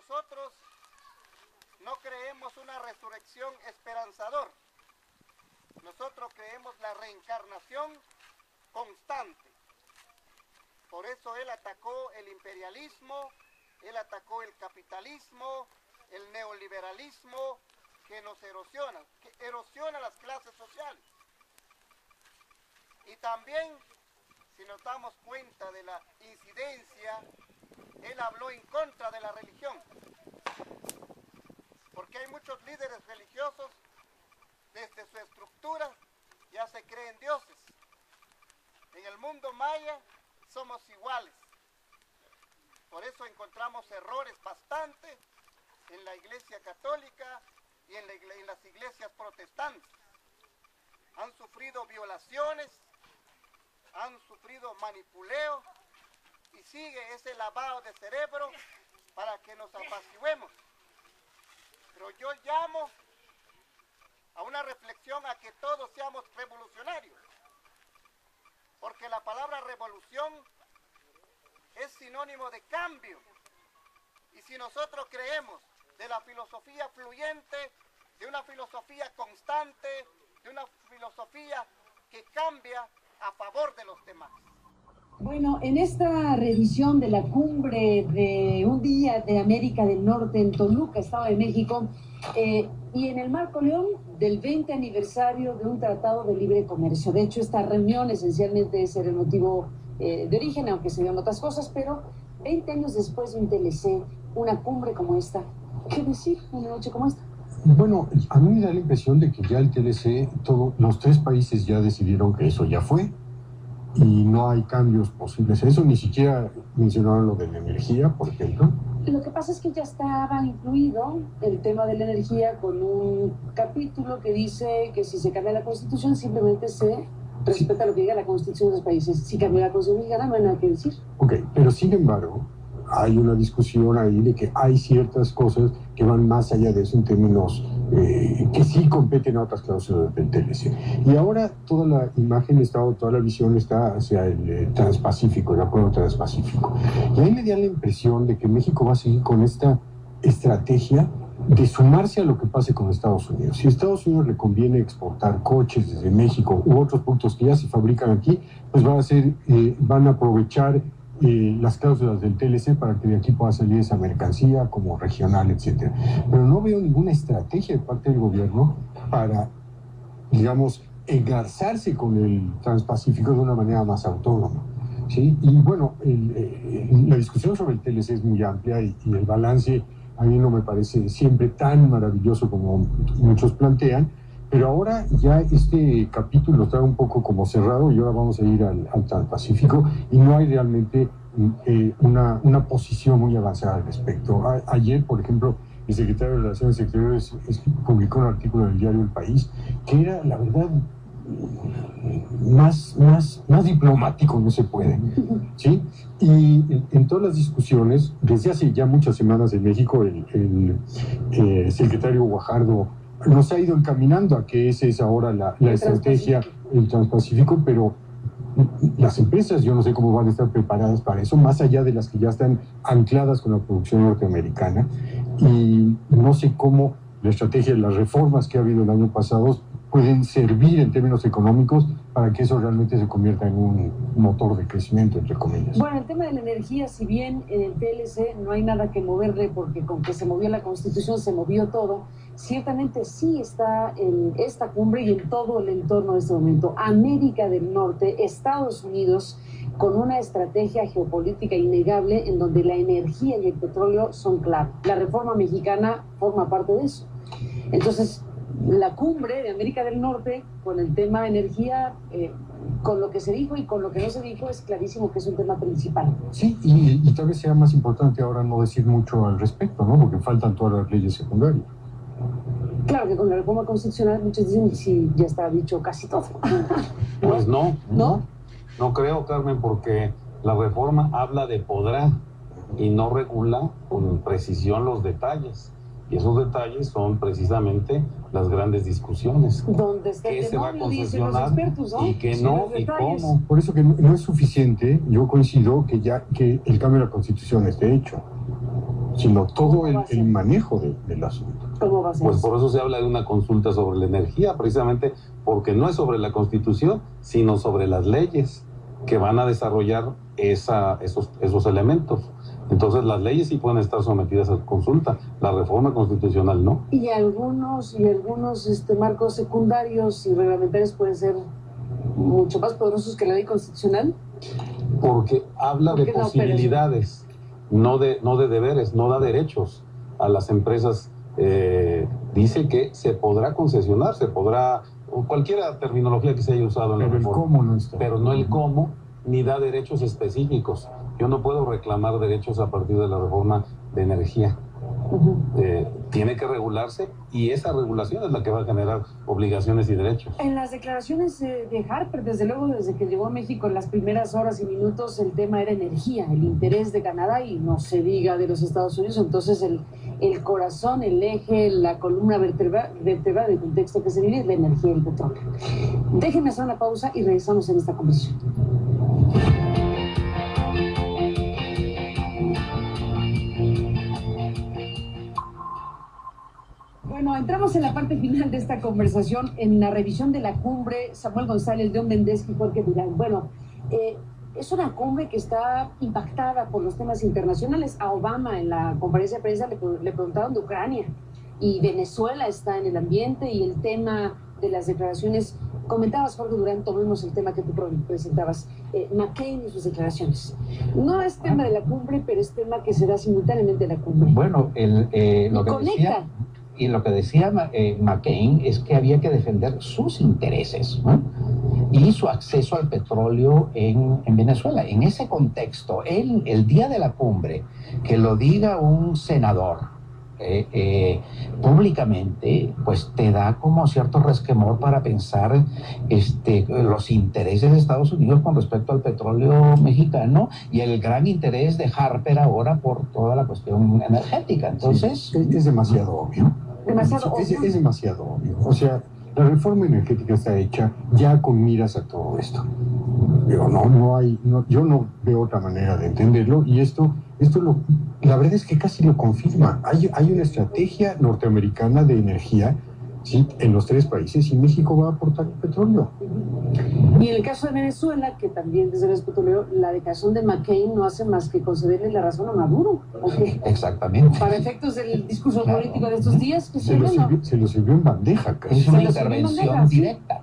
Nosotros no creemos una resurrección esperanzadora. Nosotros creemos la reencarnación constante. Por eso él atacó el imperialismo, él atacó el capitalismo, el neoliberalismo, que nos erosiona, que erosiona las clases sociales. Y también, si nos damos cuenta de la incidencia, él habló en contra de la religión. Porque hay muchos líderes religiosos, desde su estructura, ya se creen dioses. En el mundo maya somos iguales. Por eso encontramos errores bastantes en la Iglesia Católica y en las iglesias protestantes. Han sufrido violaciones, han sufrido manipuleo y sigue ese lavado de cerebro para que nos apaciguemos. Pero yo llamo a una reflexión a que todos seamos revolucionarios, porque la palabra revolución es sinónimo de cambio. Y si nosotros creemos de la filosofía fluyente, de una filosofía constante, de una filosofía que cambia a favor de los demás. Bueno, en esta revisión de la cumbre de un día de América del Norte en Toluca, Estado de México, y en el marco, León, del 20 aniversario de un tratado de libre comercio. De hecho, esta reunión esencialmente es el motivo de origen, aunque se dieron otras cosas, pero 20 años después de un TLC, una cumbre como esta, ¿qué decir una noche como esta? Bueno, a mí me da la impresión de que ya el TLC, los tres países ya decidieron que eso ya fue y no hay cambios posibles. Eso ni siquiera mencionaron lo de la energía, por ejemplo. Lo que pasa es que ya estaba incluido el tema de la energía con un capítulo que dice que si se cambia la Constitución simplemente se respeta lo que diga la Constitución de los países. Si cambia la Constitución mexicana no hay nada que decir. Ok, pero sin embargo hay una discusión ahí de que hay ciertas cosas que van más allá de eso en términos que sí competen a otras cláusulas del TLC. Y ahora toda la imagen está, o toda la visión está hacia el Transpacífico, el Acuerdo Transpacífico. Y ahí me da la impresión de que México va a seguir con esta estrategia de sumarse a lo que pase con Estados Unidos. Si a Estados Unidos le conviene exportar coches desde México u otros productos que ya se fabrican aquí, pues van a aprovechar las cláusulas del TLC para que de aquí pueda salir esa mercancía como regional, etcétera. Pero no veo ninguna estrategia de parte del gobierno para, digamos, engarzarse con el Transpacífico de una manera más autónoma, ¿sí? Y bueno, la discusión sobre el TLC es muy amplia y el balance a mí no me parece siempre tan maravilloso como muchos plantean, pero ahora ya este capítulo está un poco como cerrado y ahora vamos a ir al Transpacífico y no hay realmente una posición muy avanzada al respecto. Ayer, por ejemplo, el secretario de Relaciones Exteriores publicó un artículo en el diario El País que era, la verdad, más diplomático no se puede, ¿sí? Y en todas las discusiones, desde hace ya muchas semanas en México, el secretario Guajardo nos ha ido encaminando a que esa es ahora la estrategia, el Transpacífico, pero las empresas yo no sé cómo van a estar preparadas para eso, más allá de las que ya están ancladas con la producción norteamericana, y no sé cómo la estrategia de las reformas que ha habido el año pasado pueden servir en términos económicos para que eso realmente se convierta en un motor de crecimiento, entre comillas. Bueno, el tema de la energía, si bien en el TLC no hay nada que moverle, porque con que se movió la Constitución se movió todo, ciertamente sí está en esta cumbre y en todo el entorno de este momento. América del Norte, Estados Unidos, con una estrategia geopolítica innegable en donde la energía y el petróleo son clave. La reforma mexicana forma parte de eso. Entonces, la cumbre de América del Norte con el tema de energía, con lo que se dijo y con lo que no se dijo, es clarísimo que es un tema principal. Sí, y tal vez sea más importante ahora no decir mucho al respecto, ¿no? Porque faltan todas las leyes secundarias. Claro que con la reforma constitucional muchos dicen que sí, ya está dicho casi todo. Pues no creo, Carmen, porque la reforma habla de podrá y no regula con precisión los detalles. Y esos detalles son precisamente las grandes discusiones. ¿Dónde está el demonio? Dicen los expertos, ¿no? Y que no, y cómo. Por eso que no es suficiente, yo coincido que el cambio de la Constitución esté hecho. sino todo el manejo del asunto. ¿Cómo va a ser? Pues por eso se habla de una consulta sobre la energía, precisamente porque no es sobre la Constitución, sino sobre las leyes que van a desarrollar esos elementos. Entonces las leyes sí pueden estar sometidas a consulta, la reforma constitucional no. Y algunos marcos secundarios y reglamentarios pueden ser mucho más poderosos que la ley constitucional. Porque habla de posibilidades, no de deberes, no da derechos a las empresas. Dice que se podrá concesionar, se podrá, cualquier terminología que se haya usado en la reforma, cómo no está. Pero no el cómo, ni da derechos específicos. Yo no puedo reclamar derechos a partir de la reforma de energía. Tiene que regularse y esa regulación es la que va a generar obligaciones y derechos. En las declaraciones de Harper, desde luego, desde que llegó a México, en las primeras horas y minutos, el tema era energía, el interés de Canadá y no se diga de los Estados Unidos. Entonces el corazón, el eje, la columna vertebral del contexto que se vive es la energía y el petróleo. Déjenme hacer una pausa y regresamos en esta conversación. Bueno, entramos en la parte final de esta conversación, en la revisión de la cumbre. Samuel González, León Mendesky, Jorge Durán. Bueno, es una cumbre que está impactada por los temas internacionales. A Obama en la conferencia de prensa le preguntaron de Ucrania y Venezuela está en el ambiente y el tema de las declaraciones. Comentabas, Jorge Durán, tomemos el tema que tú presentabas, McCain y sus declaraciones. No es tema de la cumbre, pero es tema que se da simultáneamente en la cumbre. Bueno, lo que decía McCain es que había que defender sus intereses, ¿no? Y su acceso al petróleo en Venezuela. En ese contexto, el día de la cumbre, que lo diga un senador públicamente, pues te da como cierto resquemor para pensar los intereses de Estados Unidos con respecto al petróleo mexicano y el gran interés de Harper ahora por toda la cuestión energética. Entonces, es demasiado obvio. Es demasiado obvio. O sea, la reforma energética está hecha ya con miras a todo esto. Pero yo no veo otra manera de entenderlo y la verdad es que casi lo confirma. Hay una estrategia norteamericana de energía, ¿sí?, en los tres países y México va a aportar petróleo. Y en el caso de Venezuela, que también desde el petróleo, la declaración de McCain no hace más que concederle la razón a Maduro. ¿Okay? Exactamente. Para efectos del discurso político de estos días, que se lo sirvió en bandeja. Casi. Es una intervención directa.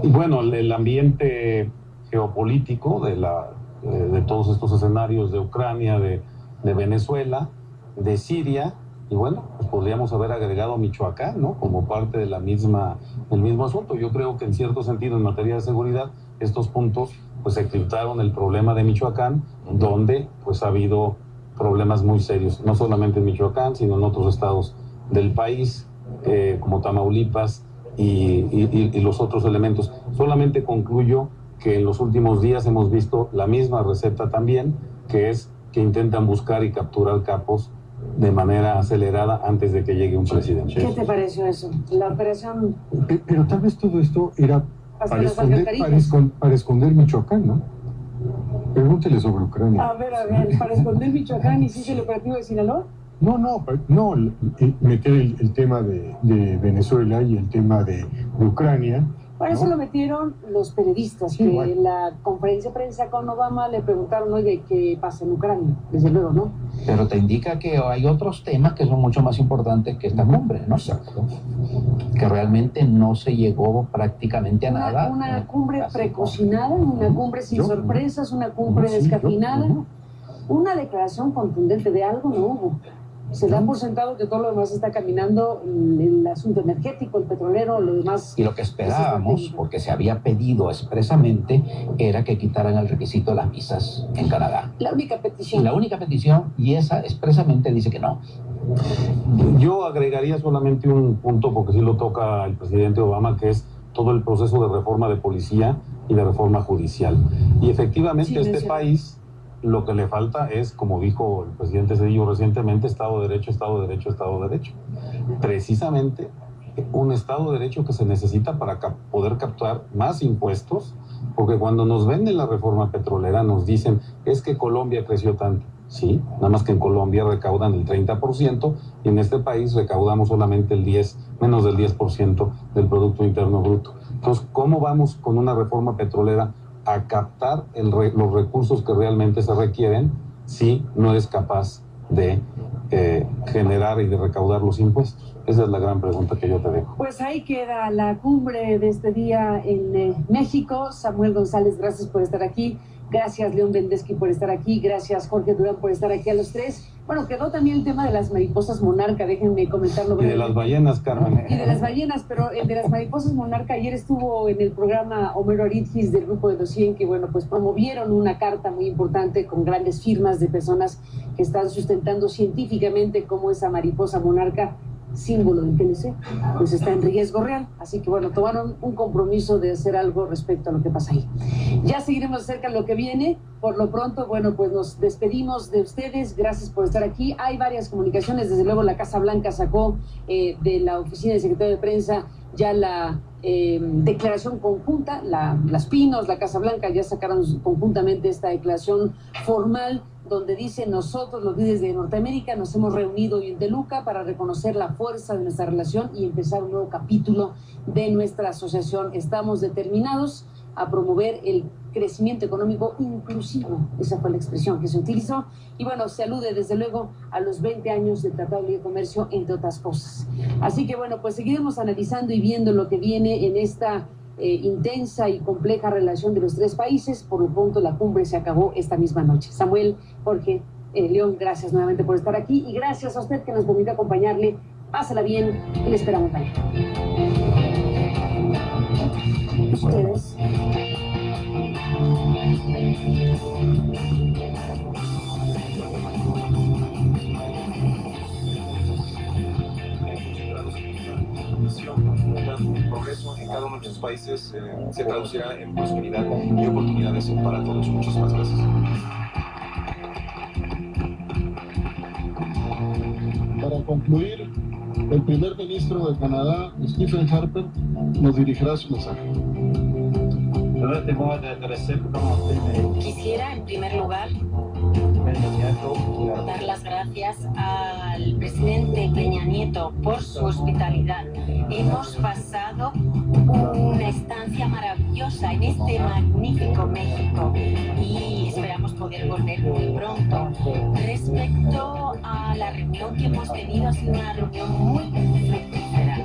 Y bueno, el ambiente geopolítico de todos estos escenarios de Ucrania, de Venezuela, de Siria, y bueno, pues podríamos haber agregado a Michoacán, ¿no?, como parte del mismo asunto. Yo creo que en cierto sentido, en materia de seguridad, estos puntos pues eclipsaron el problema de Michoacán, donde pues ha habido problemas muy serios, no solamente en Michoacán, sino en otros estados del país, como Tamaulipas y los otros elementos. Solamente concluyo que en los últimos días hemos visto la misma receta también, que es que intentan buscar y capturar capos de manera acelerada antes de que llegue un presidente. ¿Qué te pareció eso? La operación... Pero tal vez todo esto era para esconder Michoacán, ¿no? Pregúntele sobre Ucrania. A ver, para esconder Michoacán, ¿hiciste el operativo de Sinaloa? No, meter el tema de Venezuela y el tema de Ucrania. Para eso lo metieron los periodistas, sí, que bueno. en la conferencia de prensa con Obama le preguntaron, oye, ¿qué pasa en Ucrania? Desde luego, ¿no? Pero te indica que hay otros temas que son mucho más importantes que esta cumbre, ¿no? Exacto. Que realmente no se llegó prácticamente a nada. Una cumbre precocinada, una cumbre sin sorpresas, una cumbre descafeinada. Una declaración contundente de algo no hubo. Se da por sentado que todo lo demás está caminando, el asunto energético, el petrolero, lo demás. Y lo que esperábamos, porque se había pedido expresamente, era que quitaran el requisito de las visas en Canadá. La única petición. La única petición, y esa expresamente dice que no. Yo agregaría solamente un punto, porque sí lo toca el presidente Obama, que es todo el proceso de reforma de policía y de reforma judicial. Y efectivamente sí, este país... Lo que le falta es, como dijo el presidente Cedillo recientemente, Estado de Derecho, Estado de Derecho, Estado de Derecho. Precisamente un Estado de Derecho que se necesita para poder captar más impuestos, porque cuando nos venden la reforma petrolera nos dicen, es que Colombia creció tanto. sí, nada más que en Colombia recaudan el 30% y en este país recaudamos solamente menos del 10% del Producto Interno Bruto. Entonces, ¿cómo vamos con una reforma petrolera a captar los recursos que realmente se requieren si no es capaz de generar y de recaudar los impuestos? Esa es la gran pregunta que yo te dejo. Pues ahí queda la cumbre de este día en México. Samuel González, gracias por estar aquí. Gracias, León Bendesky, por estar aquí. Gracias, Jorge Durán, por estar aquí a los tres. Bueno, quedó también el tema de las mariposas monarca, déjenme comentarlo. Y de las ballenas, Carmen. Y de las ballenas, pero el de las mariposas monarca, ayer estuvo en el programa Homero Aridgis del Grupo de los 100, que bueno, pues promovieron una carta muy importante con grandes firmas de personas que están sustentando científicamente cómo esa mariposa monarca, símbolo del TLC, pues está en riesgo real. Así que bueno, tomaron un compromiso de hacer algo respecto a lo que pasa ahí. Ya seguiremos acerca de lo que viene. Por lo pronto, bueno, pues nos despedimos de ustedes. Gracias por estar aquí. Hay varias comunicaciones. Desde luego la Casa Blanca sacó de la oficina del secretario de prensa ya la declaración conjunta. Las Pinos, la Casa Blanca ya sacaron conjuntamente esta declaración formal donde dice: nosotros, los líderes de Norteamérica, nos hemos reunido hoy en Toluca para reconocer la fuerza de nuestra relación y empezar un nuevo capítulo de nuestra asociación. Estamos determinados a promover el crecimiento económico inclusivo. Esa fue la expresión que se utilizó. Y bueno, se alude desde luego a los 20 años del Tratado de Libre Comercio, entre otras cosas. Así que bueno, pues seguiremos analizando y viendo lo que viene en esta intensa y compleja relación de los tres países. Por lo pronto la cumbre se acabó esta misma noche. Samuel, Jorge, León, gracias nuevamente por estar aquí y gracias a usted que nos permite acompañarle. Pásala bien y le esperamos mañana. Ustedes. El progreso en cada uno de nuestros países se traducirá en prosperidad y oportunidades para todos. Muchísimas gracias. Para concluir, el primer ministro de Canadá, Stephen Harper, nos dirigirá su mensaje. Quisiera, en primer lugar, dar las gracias al presidente Peña Nieto por su hospitalidad. Hemos pasado una estancia maravillosa en este magnífico México y esperamos poder volver muy pronto. Respecto a la reunión que hemos tenido, ha sido una reunión muy fructífera.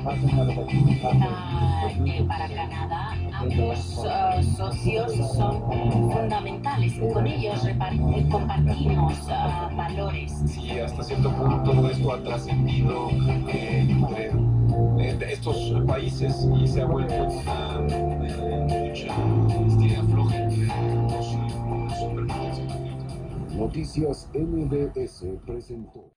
Para Canadá, ambos socios son fundamentales y con ellos compartimos valores. Sí, hasta cierto punto todo esto ha trascendido entre estos países y se ha vuelto una lucha estira floja entre dos superpotencias. Noticias MBS presentó.